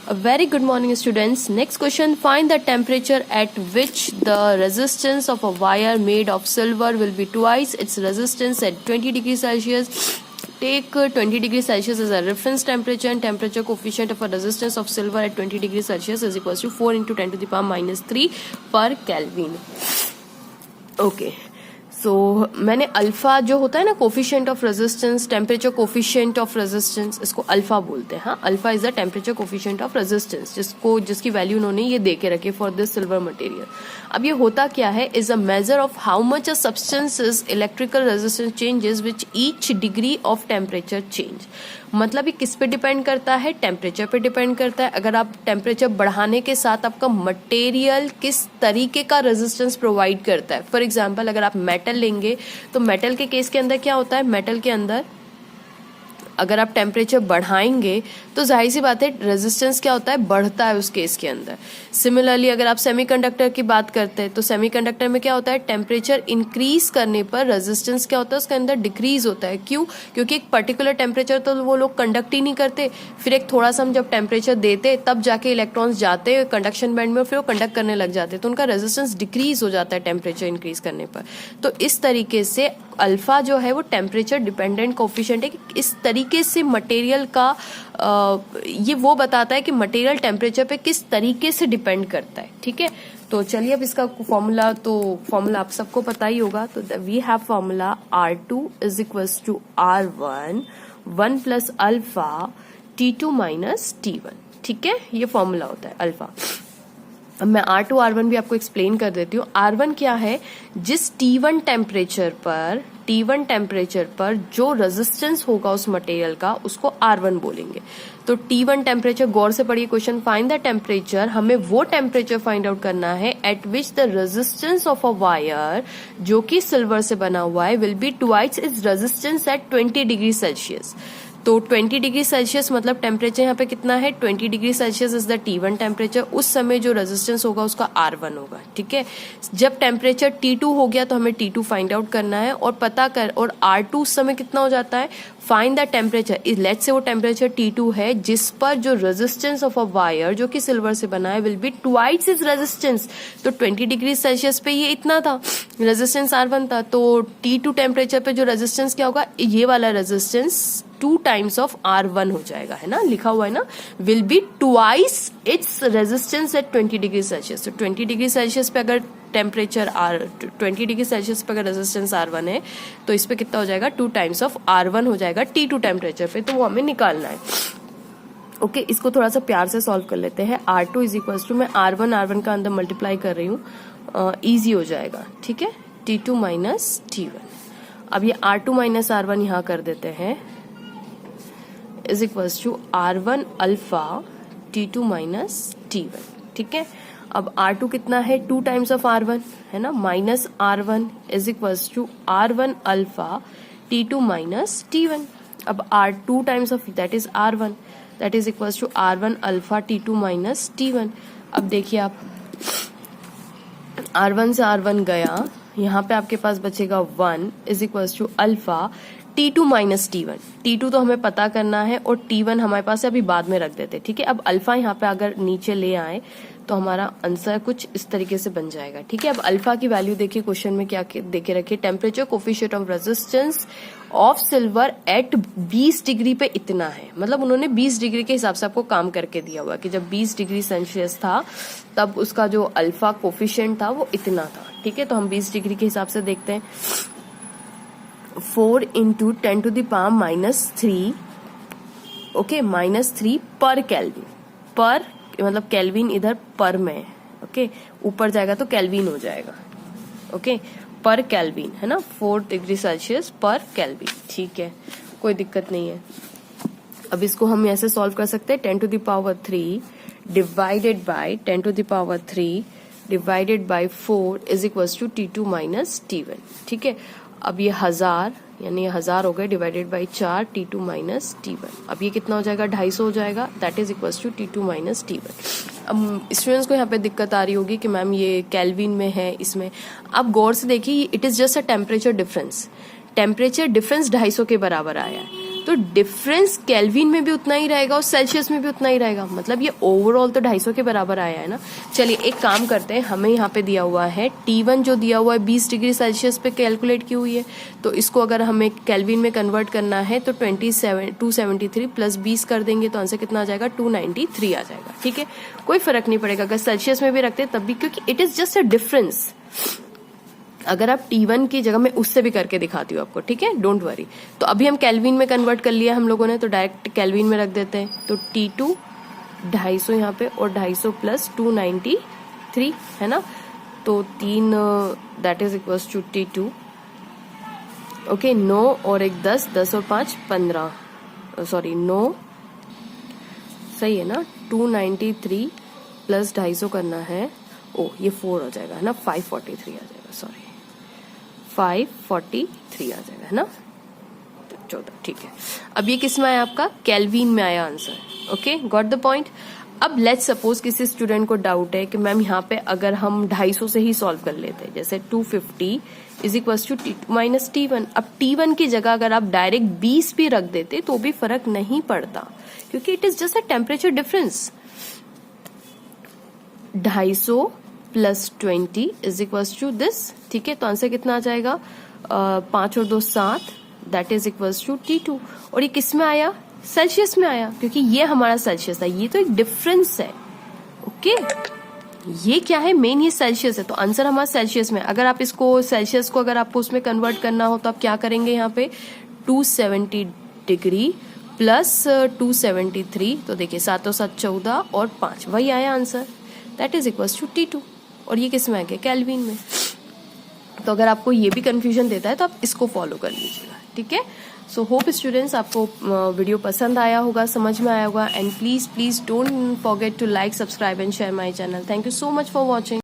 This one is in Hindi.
A very good morning, students. Next question, find the temperature at which the resistance of a wire made of silver will be twice its resistance at 20 degrees Celsius. Take 20 degrees Celsius as a reference temperature, and temperature coefficient of a resistance of silver at 20 degrees Celsius is equals to 4 into 10 to the power minus 3 per Kelvin. Okay. सो मैंने अल्फा जो होता है ना, coefficient of resistance, temperature coefficient of resistance, इसको अल्फा बोलते हैं. हाँ, alpha is the temperature coefficient of resistance, जिसकी वैल्यू उन्होंने ये दे के रखी फॉर दिस सिल्वर मटेरियल. अब ये होता क्या है, is a measure of how much a substances electrical resistance changes which each degree of temperature change. मतलब ये किस पे डिपेंड करता है, टेम्परेचर पे डिपेंड करता है. अगर आप टेम्परेचर बढ़ाने के साथ आपका मटेरियल किस तरीके का रेजिस्टेंस प्रोवाइड करता है. फॉर एग्जांपल, अगर आप मेटल लेंगे तो मेटल के केस के अंदर क्या होता है, मेटल के अंदर अगर आप टेम्परेचर बढ़ाएंगे तो जाहिर सी बात है रेजिस्टेंस क्या होता है, बढ़ता है उस केस के अंदर. सिमिलरली अगर आप सेमीकंडक्टर की बात करते हैं तो सेमीकंडक्टर में क्या होता है, टेम्परेचर इंक्रीज करने पर रेजिस्टेंस क्या होता है, उसके अंदर डिक्रीज होता है. क्यों? क्योंकि एक पर्टिकुलर टेम्परेचर तो वो लोग कंडक्ट ही नहीं करते, फिर एक थोड़ा सा हम जब टेम्परेचर देते तब जाके इलेक्ट्रॉन्स जाते कंडक्शन बैंड में, फिर वो कंडक्ट करने लग जाते, तो उनका रेजिस्टेंस डिक्रीज हो जाता है टेम्परेचर इंक्रीज करने पर. तो इस तरीके से अल्फा जो है वो टेम्परेचर डिपेंडेंट कोफिशिएंट है कि इस तरीके से मटेरियल का ये वो बताता है कि मटेरियल टेम्परेचर पे किस तरीके से डिपेंड करता है. ठीक है, तो चलिए अब इसका फॉर्मूला आप सबको पता ही होगा. तो we have formula R2 is equals to R1 1 plus alpha T2 minus T1. ठीक है, ये फॉर्मूला होता है अल्फा. अब मैं R2 R1 भी आपको एक्सप्लेन कर देती हूँ. R1 क्या है, जिस T1 टेम्परेचर पर जो रेजिस्टेंस होगा उस मटेरियल का उसको R1 बोलेंगे. तो T1 टेम्परेचर, गौर से पढ़िए क्वेश्चन, फाइंड द टेम्परेचर, हमें वो टेम्परेचर फाइंड आउट करना है eight which the resistance of a wire जो कि सिल्वर से बना हुआ है will be twice its resistance at 20 degree Celsius. तो 20 डिग्री सेल्सियस मतलब टेम्परेचर यहाँ पे कितना है, 20 degree Celsius is the T1 temperature. उस समय जो रेजिस्टेंस होगा उसका R1 होगा. ठीक है, जब टेम्परेचर T2 हो गया तो हमें T2 फाइंड आउट करना है और और R2 उस समय कितना हो जाता है, find the temperature. Let's say वो टेम्परेचर T2 है जिस पर जो रेजिस्टेंस ऑफ अ वायर जो कि सिल्वर से बना है will be twice is resistance. तो 20 डिग्री सेल्सियस पे ये इतना था, रेजिस्टेंस R1 था. तो T2 टेम्परेचर पे जो रेजिस्टेंस क्या होगा, ये वाला रेजिस्टेंस 2 टाइम्स ऑफ R1 हो जाएगा, है ना, लिखा हुआ है ना, will be twice its resistance at 20 degree Celsius. तो 20 डिग्री सेल्सियस पे अगर टेम्परेचर 20 डिग्री सेल्सियस पे अगर रेजिस्टेंस R1 है तो इस पे कितना हो जाएगा, 2 टाइम्स ऑफ R1 हो जाएगा T2 टेम्परेचर पे. तो वो हमें निकालना है. ओके, इसको थोड़ा सा प्यार से सॉल्व कर लेते हैं. R2 इज इक्वल्स टू, मैं R1 का अंदर मल्टीप्लाई कर रही हूँ, ईजी हो जाएगा. ठीक है, T2 माइनस T1. अब ये R2 माइनस R1 यहाँ कर देते हैं, is equals to R1 alpha T2 minus T1. ठीक है, अब R2 कितना है, 2 टाइम्स ऑफ R1 है ना, minus R1 is equals to R1 alpha T2 minus T1. अब R2 times of that is R1, that is equals to R1 alpha T2 minus T1. अब देखिए आप, R1 से R1 गया, यहाँ पे आपके पास बचेगा 1 is equals to alpha T2 minus T1. T2 तो हमें पता करना है और T1 हमारे पास अभी बाद में रख देते. ठीक है, अब अल्फा यहाँ पे अगर नीचे ले आए तो हमारा आंसर कुछ इस तरीके से बन जाएगा. ठीक है, अब अल्फा की वैल्यू देखिए क्वेश्चन में क्या दे के रखिए, temperature coefficient of resistance of silver at 20 degree पे इतना है. मतलब उन्होंने 20 डिग्री के हिसाब से आपको काम करके दिया हुआ कि जब 20 डिग्री सेल्सियस था तब उसका जो अल्फा कोफिशिएंट था वो इतना था. ठीक है, तो हम 20 डिग्री के हिसाब से देखते हैं. 4 into 10 to the power minus 3, okay, minus 3 पर केल्विन. पर मतलब केल्विन इधर पर में, ओके, ऊपर जाएगा तो केल्विन हो जाएगा. ओके, पर केल्विन है ना, 4 डिग्री सेल्सियस पर केल्विन. ठीक है, कोई दिक्कत नहीं है. अब इसको हम ऐसे सॉल्व कर सकते हैं, 10 to the power 3 divided by 10 to the power 3 divided by 4 is equals to T2 minus T1. ठीक है, अब ये 1000 यानी 1000 हो गए divided by 4 T2 minus T1. अब ये कितना हो जाएगा, 250 हो जाएगा, that is equals to T2 minus T1. अब स्टूडेंट्स को यहाँ पे दिक्कत आ रही होगी कि मैम ये केल्विन में है, इसमें आप गौर से देखिए, it is just a temperature difference. Temperature difference 250 के बराबर आया है. तो डिफरेंस केल्विन में भी उतना ही रहेगा और सेल्सियस में भी उतना ही रहेगा, मतलब ये ओवरऑल तो 250 के बराबर आया है ना। चलिए एक काम करते हैं, हमें यहाँ पे दिया हुआ है T1 जो दिया हुआ है 20 डिग्री सेल्सियस पे कैलकुलेट की हुई है, तो इसको अगर हमें केल्विन में कन्वर्ट करना है तो 273 प्लस 20 कर देंगे तो आंसर कितना आ जाएगा 293 आ जाएगा। ठीक है, कोई फर्क नहीं पड़ेगा अगर सेल्सियस में भी रखते तब भी, क्योंकि it is just a difference. अगर आप T1 की जगह मैं उससे भी करके दिखाती हूँ आपको, ठीक है, डोंट वरी। तो अभी हम केल्विन में कन्वर्ट कर लिया हम लोगों ने, तो डायरेक्ट केल्विन में रख देते हैं। तो T2 250 यहाँ पे और 250 प्लस 293 है ना, तो 3 that is equals to T2। Okay, 9 और 1 10, 10 और 5 15, सॉरी 9 सही है ना, 293 प्लस 250 करना है, ओ ये 4 हो जाएगा है ना, 543 आ जाएगा, सॉरी 543 आ जाएगा है ना, 14। ठीक है, अब ये किस में आया आपका, केल्विन में आया answer. Okay, got the point. अब लेट्स सपोज किसी स्टूडेंट को डाउट है कि मैम यहाँ पे अगर हम 250 से ही सॉल्व कर लेते हैं, जैसे 250 is equal to T2 minus T1। अब T1 की जगह अगर आप डायरेक्ट 20 भी रख देते तो भी फर्क नहीं पड़ता, क्योंकि it is just a temperature difference. 250 plus 20 is equal to this. ठीक है, तो आंसर कितना आ जाएगा, 5 और 2 7, that is equal to T2। और ये किस में आया, सेल्सियस में आया, क्योंकि ये हमारा सेल्सियस है, ये तो एक डिफरेंस है। ओके, ये क्या है, मेन ये सेल्सियस है, तो आंसर हमारा सेल्सियस में। अगर आप इसको सेल्सियस को अगर आपको उसमें कन्वर्ट करना हो तो आप क्या करेंगे, यहाँ पे 270 डिग्री प्लस 273, तो देखिए 7 और 7 14 और 5, वही आया answer, that is equal to T2। और ये किस में आ गया, केल्विन में। तो अगर आपको ये भी कंफ्यूजन देता है तो आप इसको फॉलो कर लीजिएगा। ठीक है, सो होप स्टूडेंट्स आपको वीडियो पसंद आया होगा, समझ में आया होगा, and please don't forget to like, subscribe and share my channel. Thank you so much for watching.